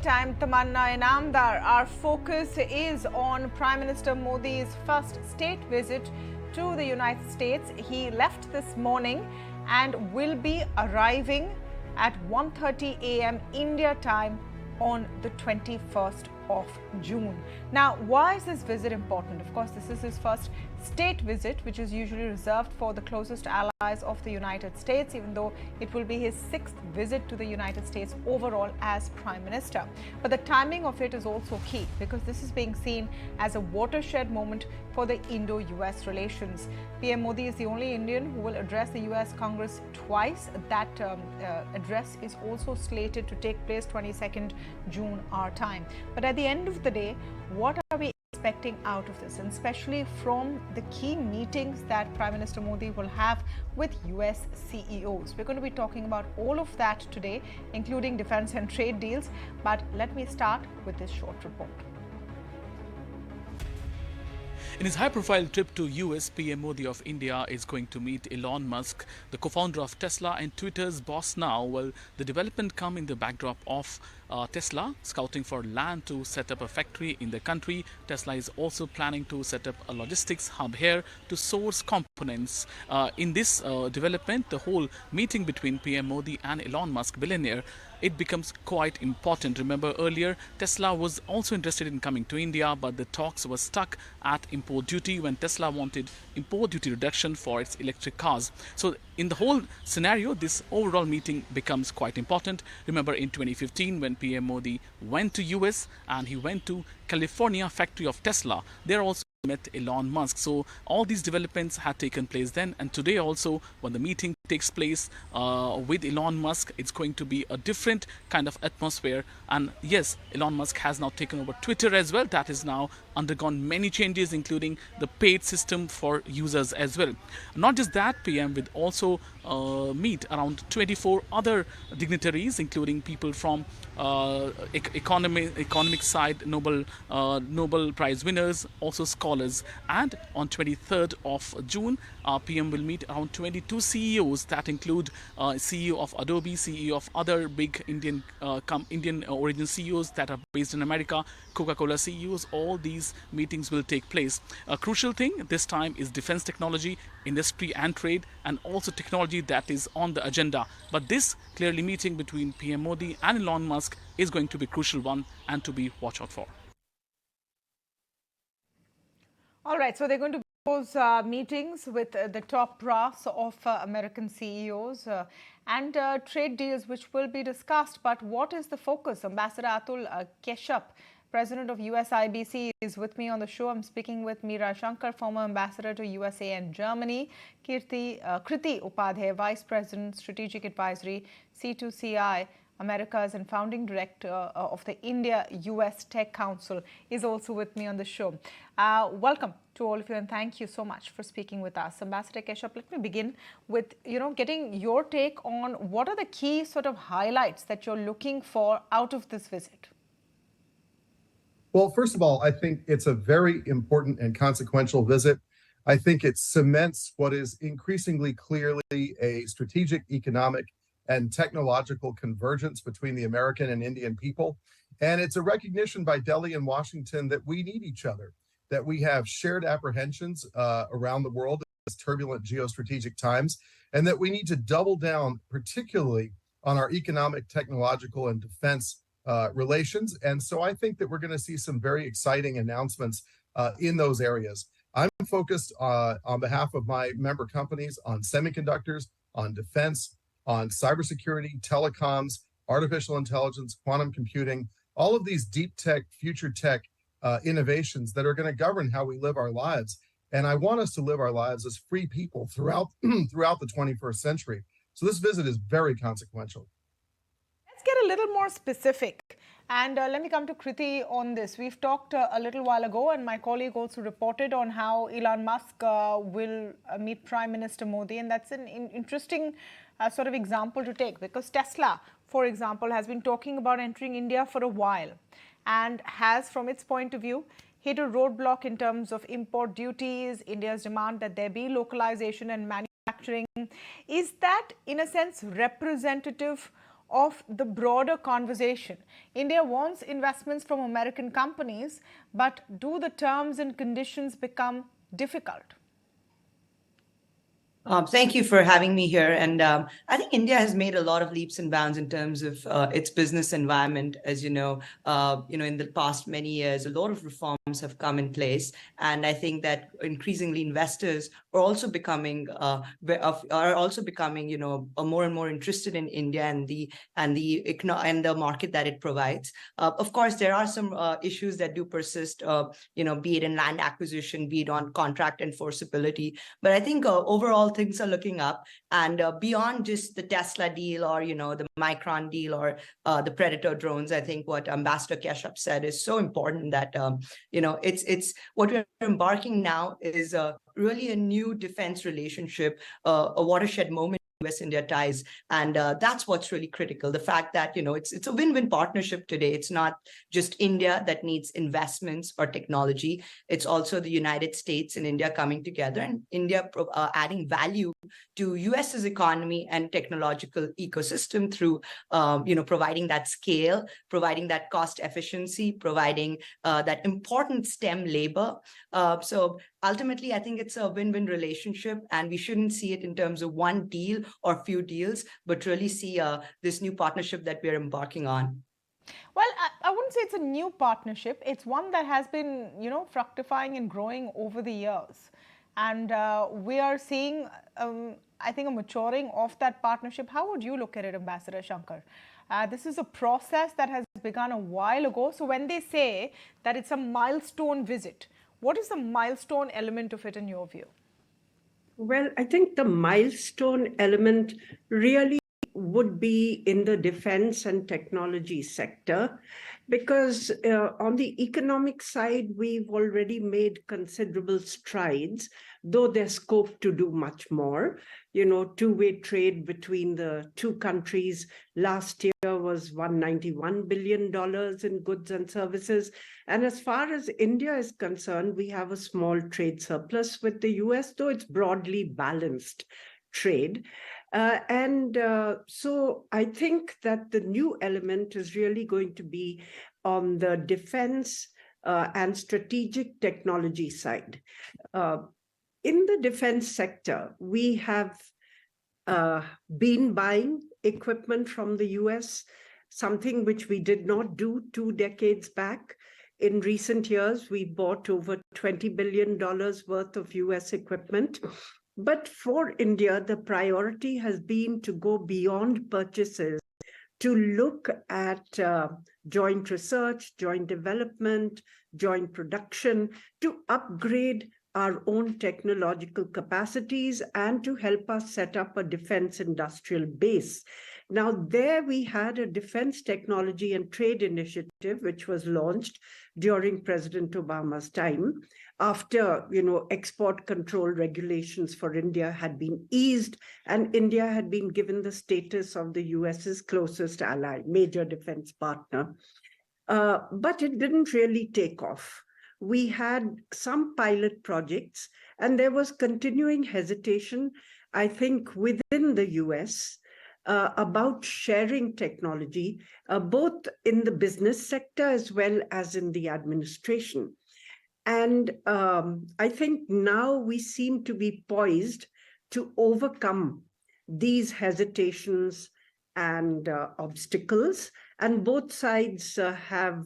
I'm Tamanna Inamdar. Our focus is on Prime Minister Modi's first state visit to the United States. He left this morning and will be arriving at 1:30 a.m. India time on the 21st of June. Now, why is this visit important? Of course, this is his first state visit, which is usually reserved for the closest allies of the United States, even though it will be his sixth visit to the United States overall as Prime Minister. But the timing of it is also key because this is being seen as a watershed moment for the Indo-U.S. relations. PM Modi is the only Indian who will address the U.S. Congress twice. That address is also slated to take place 22nd June our time. But at the end of the day, what are we expecting out of this, and especially from the key meetings that Prime Minister Modi will have with US CEOs? We're going to be talking about all of that today, including defense and trade deals. But let me start with this short report. In his high-profile trip to US, PM Modi of India is going to meet Elon Musk, the co-founder of Tesla and Twitter's boss now. Well, the development come in the backdrop of Tesla scouting for land to set up a factory in the country. Tesla is also planning to set up a logistics hub here to source components. In this development, the whole meeting between PM Modi and Elon Musk, billionaire, it becomes quite important. Remember earlier, Tesla was also interested in coming to India, but the talks were stuck at import duty when Tesla wanted import duty reduction for its electric cars. So in the whole scenario, this overall meeting becomes quite important. Remember in 2015 when PM Modi went to US and he went to California factory of Tesla, there also met Elon Musk. So all these developments had taken place then, and today also when the meeting takes place with Elon Musk, it's going to be a different kind of atmosphere. And yes, Elon Musk has now taken over Twitter as well. That has now undergone many changes, including the paid system for users as well. Not just that, PM will also meet around 24 other dignitaries, including people from economic side, Nobel Prize winners, also scholars. And on 23rd of June, PM will meet around 22 CEOs that include CEO of Adobe, CEO of other big Indian origin CEOs that are based in America, Coca-Cola CEOs. All these meetings will take place. A crucial thing this time is defense technology, industry and trade, and also technology that is on the agenda. But this clearly meeting between PM Modi and Elon Musk is going to be a crucial one and to be watched out for. All right, so they're going to those meetings with the top brass of American CEOs and trade deals which will be discussed. But what is the focus? Ambassador Atul Keshap, President of USIBC, is with me on the show. I'm speaking with Meera, Shankar, former ambassador to USA and Germany, Kriti Upadhyaya, Vice President, Strategic Advisory, C2CI, Americas, and founding director of the India-U.S. Tech Council, is also with me on the show. Welcome to all of you, and thank you so much for speaking with us. Ambassador Keshap, let me begin with getting your take on what are the key sort of highlights that you're looking for out of this visit. Well, first of all, I think it's a very important and consequential visit. I think it cements what is increasingly clearly a strategic, economic, and technological convergence between the American and Indian people. And it's a recognition by Delhi and Washington that we need each other, that we have shared apprehensions around the world in these turbulent geostrategic times, and that we need to double down, particularly on our economic, technological, and defense relations. And so I think that we're going to see some very exciting announcements in those areas. I'm focused on behalf of my member companies on semiconductors, on defense, on cybersecurity, telecoms, artificial intelligence, quantum computing, all of these deep tech, future tech innovations that are going to govern how we live our lives. And I want us to live our lives as free people throughout the 21st century. So this visit is very consequential. Let's get a little more specific. And let me come to Kriti on this. We've talked a little while ago, and my colleague also reported on how Elon Musk will meet Prime Minister Modi. And that's an interesting sort of example to take, because Tesla, for example, has been talking about entering India for a while and has, from its point of view, hit a roadblock in terms of import duties, India's demand that there be localization and manufacturing. Is that, in a sense, representative of the broader conversation. India wants investments from American companies, but do the terms and conditions become difficult? Thank you for having me here. And I think India has made a lot of leaps and bounds in terms of its business environment. As you know, in the past many years, a lot of reforms have come in place, and I think that increasingly investors are also becoming more and more interested in India and the market that it provides. Of course, there are some issues that do persist. Be it in land acquisition, be it on contract enforceability. But I think overall, things are looking up, and beyond just the Tesla deal or the Micron deal or the Predator drones, I think what Ambassador Keshap said is so important that it's what we're embarking now is really a new defense relationship, a watershed moment. US-India ties, and that's what's really critical. The fact that it's a win-win partnership today. It's not just India that needs investments or technology. It's also the United States and India coming together, and India adding value to US's economy and technological ecosystem through providing that scale, providing that cost efficiency, providing that important STEM labor. So ultimately, I think it's a win-win relationship, and we shouldn't see it in terms of one deal or few deals, but really see this new partnership that we're embarking on. Well, I wouldn't say it's a new partnership. It's one that has been, fructifying and growing over the years. And we are seeing, I think, a maturing of that partnership. How would you look at it, Ambassador Shankar? This is a process that has begun a while ago. So when they say that it's a milestone visit, what is the milestone element of it in your view? Well, I think the milestone element really would be in the defense and technology sector, because on the economic side, we've already made considerable strides, though there's scope to do much more. Two-way trade between the two countries last year was $191 billion in goods and services. And as far as India is concerned, we have a small trade surplus with the US, though it's broadly balanced trade. So I think that the new element is really going to be on the defense and strategic technology side. In the defense sector, we have been buying equipment from the US, something which we did not do 2 decades back. In recent years, we bought over $20 billion worth of US equipment. But for India, the priority has been to go beyond purchases, to look at joint research, joint development, joint production, to upgrade our own technological capacities and to help us set up a defense industrial base. Now, there we had a defense technology and trade initiative, which was launched during President Obama's time, after, export control regulations for India had been eased, and India had been given the status of the US's closest ally, major defense partner. But it didn't really take off. We had some pilot projects, and there was continuing hesitation, I think, within the US about sharing technology, both in the business sector as well as in the administration. And I think now we seem to be poised to overcome these hesitations and obstacles. And both sides have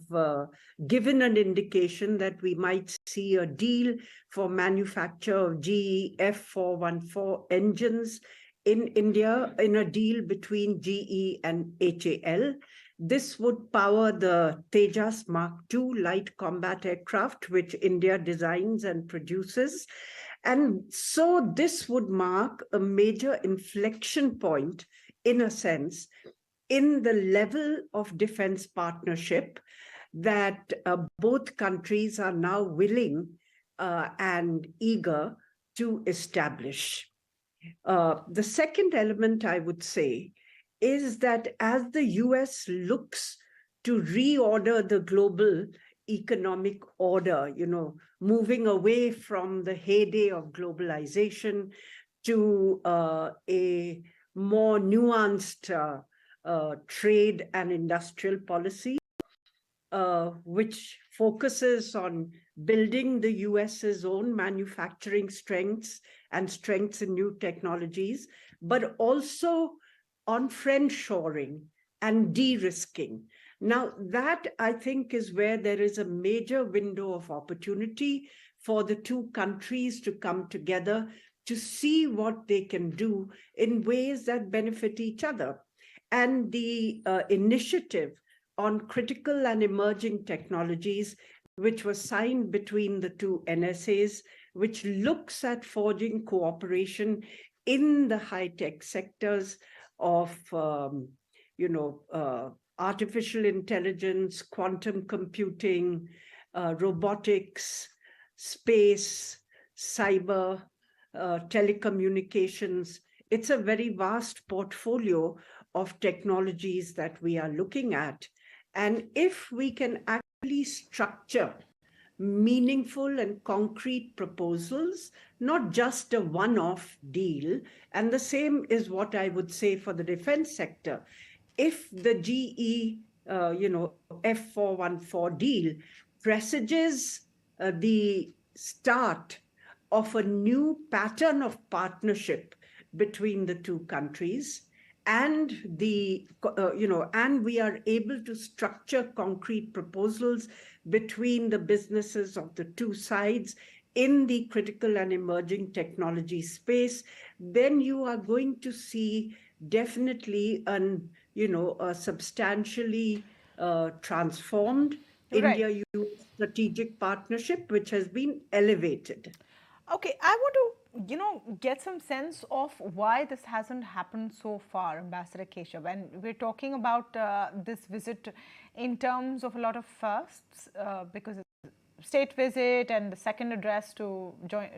given an indication that we might see a deal for manufacture of GE F414 engines in India, in a deal between GE and HAL. This would power the Tejas Mark II light combat aircraft, which India designs and produces. And so this would mark a major inflection point, in a sense, in the level of defense partnership that both countries are now willing and eager to establish. The second element, I would say, is that as the US looks to reorder the global economic order, moving away from the heyday of globalization to a more nuanced trade and industrial policy, which focuses on building the US's own manufacturing strengths and strengths in new technologies, but also on friendshoring and de-risking. Now, that I think is where there is a major window of opportunity for the two countries to come together to see what they can do in ways that benefit each other. And the initiative on critical and emerging technologies, which was signed between the two NSAs, which looks at forging cooperation in the high-tech sectors of, artificial intelligence, quantum computing, robotics, space, cyber, telecommunications. It's a very vast portfolio of technologies that we are looking at. And if we can actually structure meaningful and concrete proposals, not just a one-off deal, and the same is what I would say for the defense sector. If the GE, F414 deal presages the start of a new pattern of partnership between the two countries, and and we are able to structure concrete proposals between the businesses of the two sides in the critical and emerging technology space, then you are going to see definitely a substantially transformed India-US strategic partnership, which has been elevated. Okay, I want to, get some sense of why this hasn't happened so far, Ambassador Keshap. And we're talking about this visit in terms of a lot of firsts, because it's a state visit and the second address to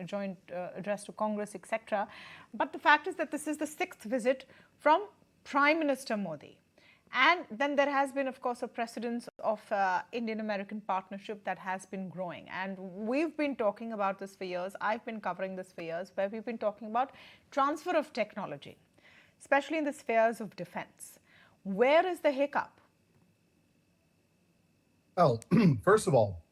joint address to Congress, etc. But the fact is that this is the sixth visit from Prime Minister Modi. And then there has been, of course, a precedence of Indian-American partnership that has been growing. And we've been talking about this for years. I've been covering this for years, where we've been talking about transfer of technology, especially in the spheres of defense. Where is the hiccup? Well, first of all,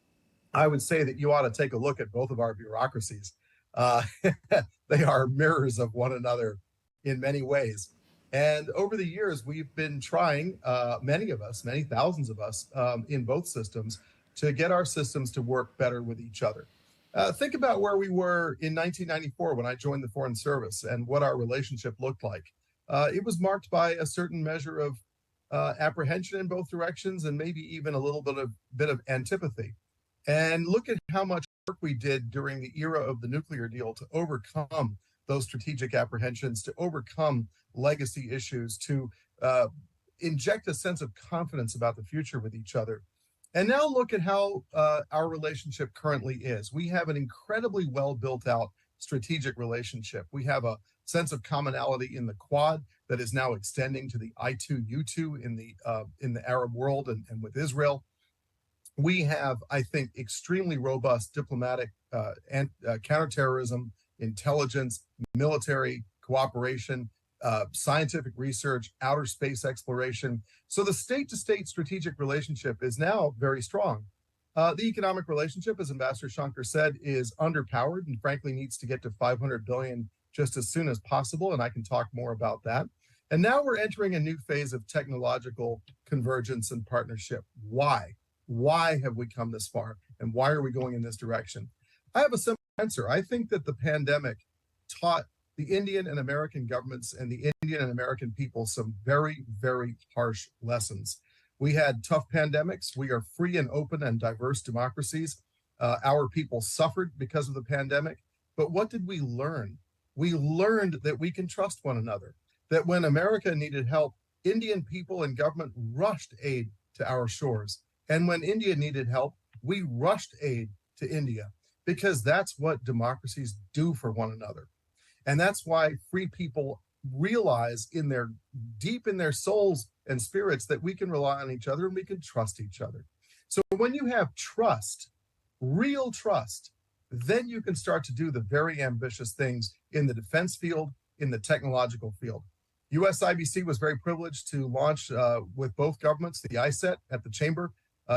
I would say that you ought to take a look at both of our bureaucracies. They are mirrors of one another in many ways. And over the years, we've been trying, many thousands of us in both systems, to get our systems to work better with each other. Think about where we were in 1994 when I joined the Foreign Service and what our relationship looked like. It was marked by a certain measure of apprehension in both directions, and maybe even a little bit of antipathy. And look at how much work we did during the era of the nuclear deal to overcome those strategic apprehensions, to overcome legacy issues, to inject a sense of confidence about the future with each other. And now look at how our relationship currently is. We have an incredibly well built out strategic relationship. We have a sense of commonality in the Quad that is now extending to the I2U2 in the Arab world and with Israel. We have, I think, extremely robust diplomatic and counterterrorism, intelligence, military cooperation, scientific research, outer space exploration. So the state-to-state strategic relationship is now very strong. The economic relationship, as Ambassador Shankar said, is underpowered and frankly needs to get to 500 billion just as soon as possible, and I can talk more about that. And now we're entering a new phase of technological convergence and partnership. Why? Why have we come this far? And why are we going in this direction? I have a simple answer. I think that the pandemic taught the Indian and American governments and the Indian and American people some very, very harsh lessons. We had tough pandemics. We are free and open and diverse democracies. Our people suffered because of the pandemic. But what did we learn? We learned that we can trust one another, that when America needed help, Indian people and government rushed aid to our shores. And when India needed help, we rushed aid to India, because that's what democracies do for one another. And that's why free people realize deep in their souls and spirits that we can rely on each other and we can trust each other. So when you have trust, real trust, then you can start to do the very ambitious things in the defense field, in the technological field. USIBC was very privileged to launch with both governments the ISET at the Chamber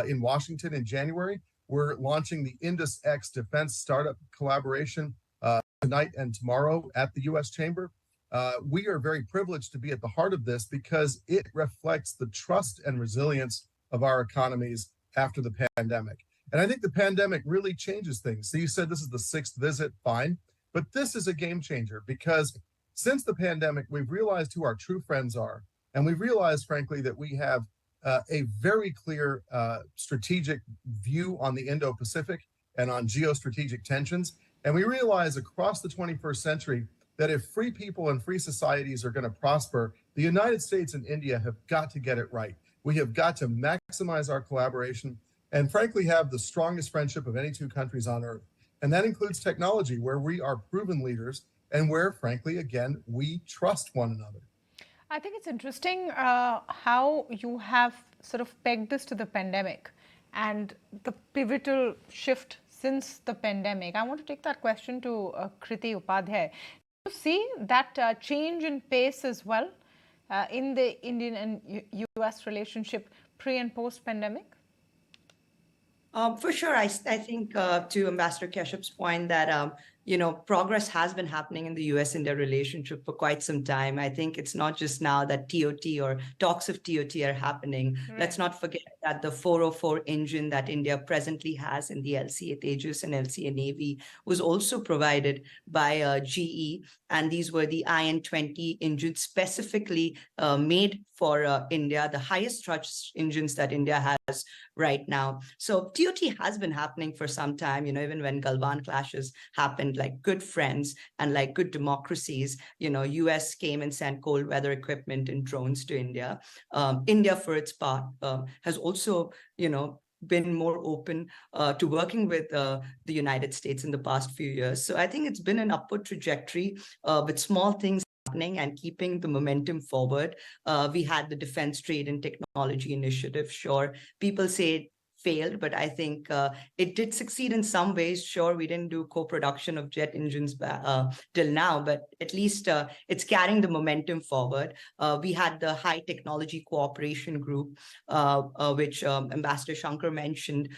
in Washington in January. We're launching the IndUS Defense Startup Collaboration tonight and tomorrow at the U.S. Chamber. We are very privileged to be at the heart of this because it reflects the trust and resilience of our economies after the pandemic. And I think the pandemic really changes things. So you said this is the 6th visit, fine, but this is a game changer because since the pandemic, we've realized who our true friends are. And we've realized, frankly, that we have a very clear strategic view on the Indo-Pacific and on geostrategic tensions. And we realize across the 21st century that if free people and free societies are going to prosper, the United States and India have got to get it right. We have got to maximize our collaboration and frankly have the strongest friendship of any two countries on earth. And that includes technology, where we are proven leaders and where, frankly, again, we trust one another. I think it's interesting how you have sort of pegged this to the pandemic and the pivotal shift since the pandemic. I want to take that question to Kriti Upadhyaya. Do you see that change in pace as well in the Indian and U.S. relationship pre and post pandemic? For sure, I think to Ambassador Keshap's point that progress has been happening in the U.S.-India relationship for quite some time. I think it's not just now that TOT or talks of TOT are happening. Right. Let's not forget that the 404 engine that India presently has in the LCA Tejas and LCA Navy was also provided by GE, and these were the IN-20 engines specifically made for India, the highest thrust engines that India has right now. So TOT has been happening for some time, even when Galwan clashes happened, like good friends and like good democracies, US came and sent cold weather equipment and drones to India. India, for its part, has also, been more open to working with the United States in the past few years. So I think it's been an upward trajectory with small things happening and keeping the momentum forward. We had the Defense Trade and Technology Initiative. Sure, people say it failed, but I think it did succeed in some ways. Sure, we didn't do co-production of jet engines till now, but at least it's carrying the momentum forward. We had the High Technology Cooperation Group, which Ambassador Shankar mentioned,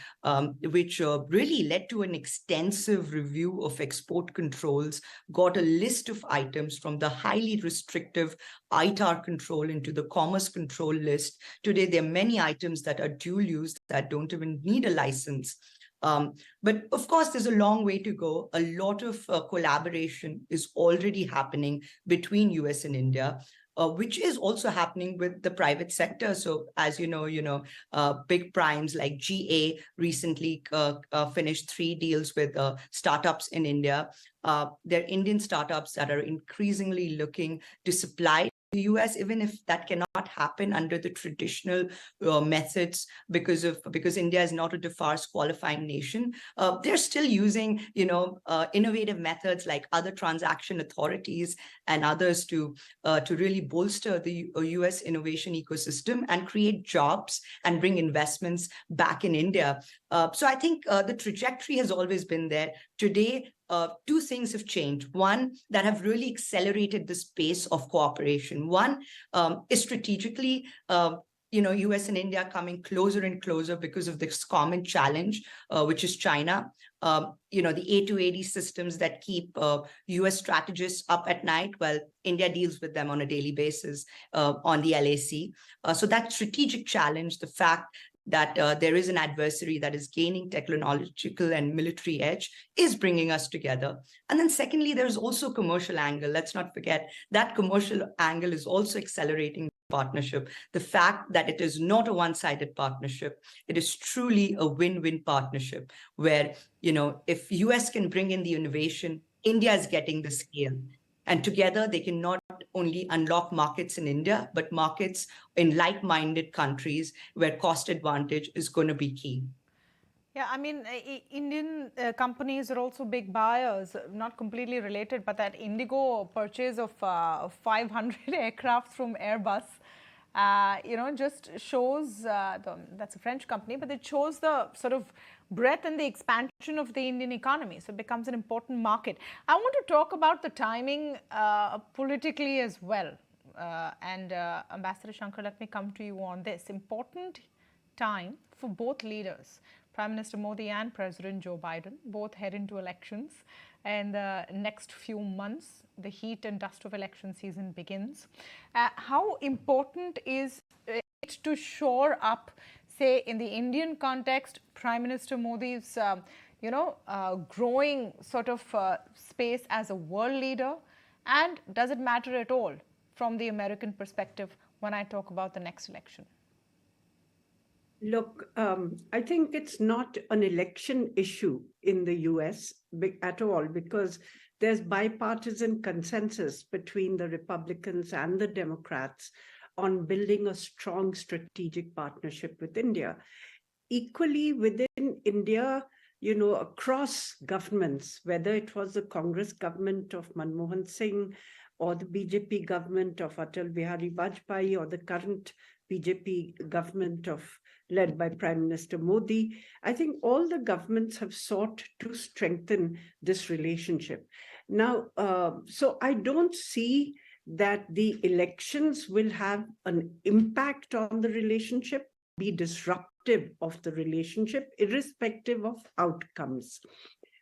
which really led to an extensive review of export controls, got a list of items from the highly restrictive ITAR control into the commerce control list. Today, there are many items that are dual use that don't even need a license. But of course, there's a long way to go. A lot of collaboration is already happening between US and India, which is also happening with the private sector. So as you know, big primes like GA recently finished 3 deals with startups in India. They're Indian startups that are increasingly looking to supply the US, even if that cannot happen under the traditional methods because India is not a DFARS qualifying nation. They're still using innovative methods like other transaction authorities and others to really bolster the US innovation ecosystem and create jobs and bring investments back in India. So I think the trajectory has always been there. Today, 2 things have changed. One, that have really accelerated this pace of cooperation. One is strategically, US and India coming closer and closer because of this common challenge, which is China. The A280 systems that keep US strategists up at night, well, India deals with them on a daily basis on the LAC. So that strategic challenge, the fact that there is an adversary that is gaining technological and military edge is bringing us together. And then secondly, there's also commercial angle. Let's not forget that commercial angle is also accelerating partnership. The fact that it is not a one-sided partnership, it is truly a win-win partnership where, if US can bring in the innovation, India is getting the scale. And together they can not only unlock markets in India, but markets in like-minded countries where cost advantage is going to be key. Yeah, I mean, Indian companies are also big buyers, not completely related, but that Indigo purchase of 500 aircraft from Airbus, just shows, that's a French company, but it shows the sort of breadth and the expansion of the Indian economy. So it becomes an important market. I want to talk about the timing politically as well. Ambassador Shankar, let me come to you on this. Important time for both leaders, Prime Minister Modi and President Joe Biden, both head into elections. And the next few months, the heat and dust of election season begins. How important is it to shore up, say, in the Indian context, Prime Minister Modi's, growing sort of space as a world leader? And does it matter at all from the American perspective when I talk about the next election? Look, I think it's not an election issue in the US at all, because there's bipartisan consensus between the Republicans and the Democrats on building a strong strategic partnership with India. Equally within India, across governments, whether it was the Congress government of Manmohan Singh or the BJP government of Atul Bihari Vajpayee or the current BJP government led by Prime Minister Modi, I think all the governments have sought to strengthen this relationship. Now, so I don't see that the elections will have an impact on the relationship, be disruptive of the relationship, irrespective of outcomes.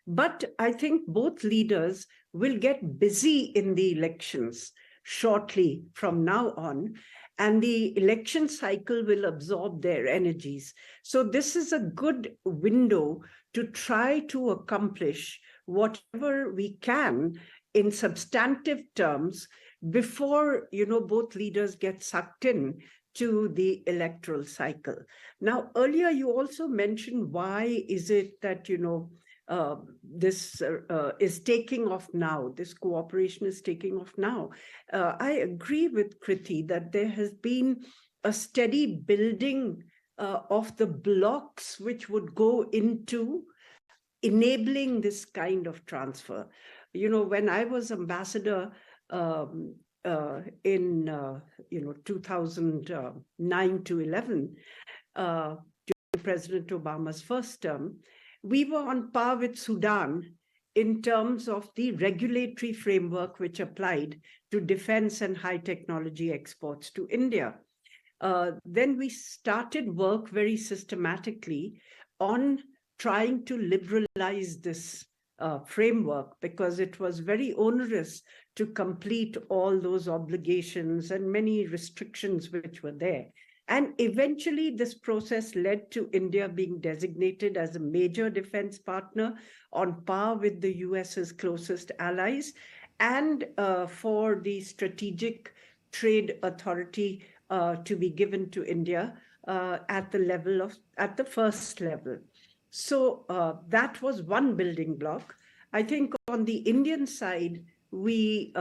But I think both leaders will get busy in the elections shortly from now on, and the election cycle will absorb their energies. So this is a good window to try to accomplish whatever we can in substantive terms before, both leaders get sucked in to the electoral cycle. Now, earlier you also mentioned why is it that, this is taking off now, this cooperation is taking off now. I agree with Kriti that there has been a steady building of the blocks which would go into enabling this kind of transfer. When I was ambassador in 2009 to 11, during President Obama's first term, we were on par with Sudan in terms of the regulatory framework which applied to defense and high technology exports to India. Then we started work very systematically on trying to liberalize this framework, because it was very onerous to complete all those obligations and many restrictions which were there. And eventually this process led to India being designated as a major defense partner on par with the US's closest allies, and for the strategic trade authority to be given to India at the first level. So that was one building block. I think on the Indian side, we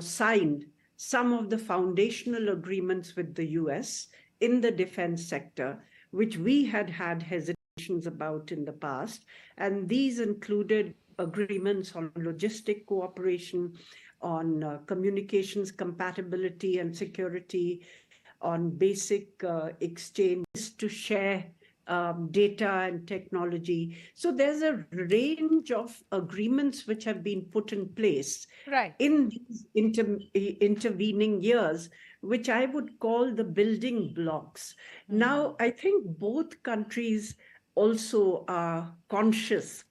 signed some of the foundational agreements with the US in the defense sector, which we had hesitations about in the past. And these included agreements on logistic cooperation, on communications compatibility and security, on basic exchanges to share data and technology. So there's a range of agreements which have been put in place in these intervening years, which I would call the building blocks. Now, I think both countries also are conscious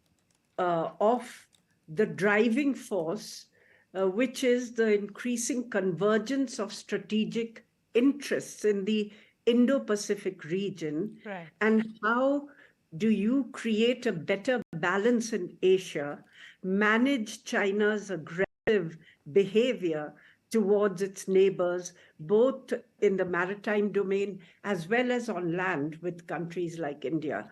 of the driving force, which is the increasing convergence of strategic interests in the Indo-Pacific region, and how do you create a better balance in Asia, manage China's aggressive behavior towards its neighbors, both in the maritime domain as well as on land with countries like India,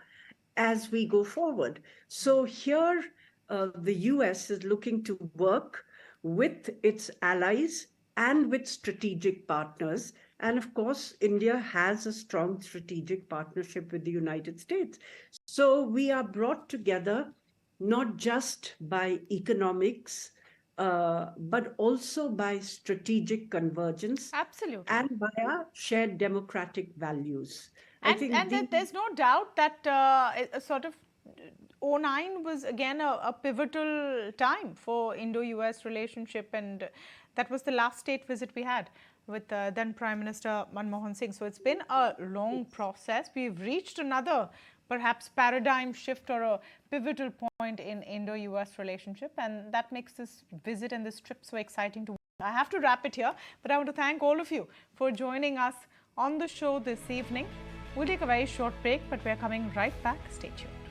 as we go forward. So here, the US is looking to work with its allies and with strategic partners. And of course, India has a strong strategic partnership with the United States. So we are brought together not just by economics, but also by strategic convergence. Absolutely. And by our shared democratic values. And there's no doubt that sort of 2009 was again a pivotal time for Indo-U.S. relationship, and that was the last state visit we had with then Prime Minister Manmohan Singh. So it's been a long process. We've reached another perhaps paradigm shift or a pivotal point in Indo-U.S. relationship, and that makes this visit and this trip so exciting to watch. I have to wrap it here, but I want to thank all of you for joining us on the show this evening. We'll take a very short break, but we're coming right back. Stay tuned.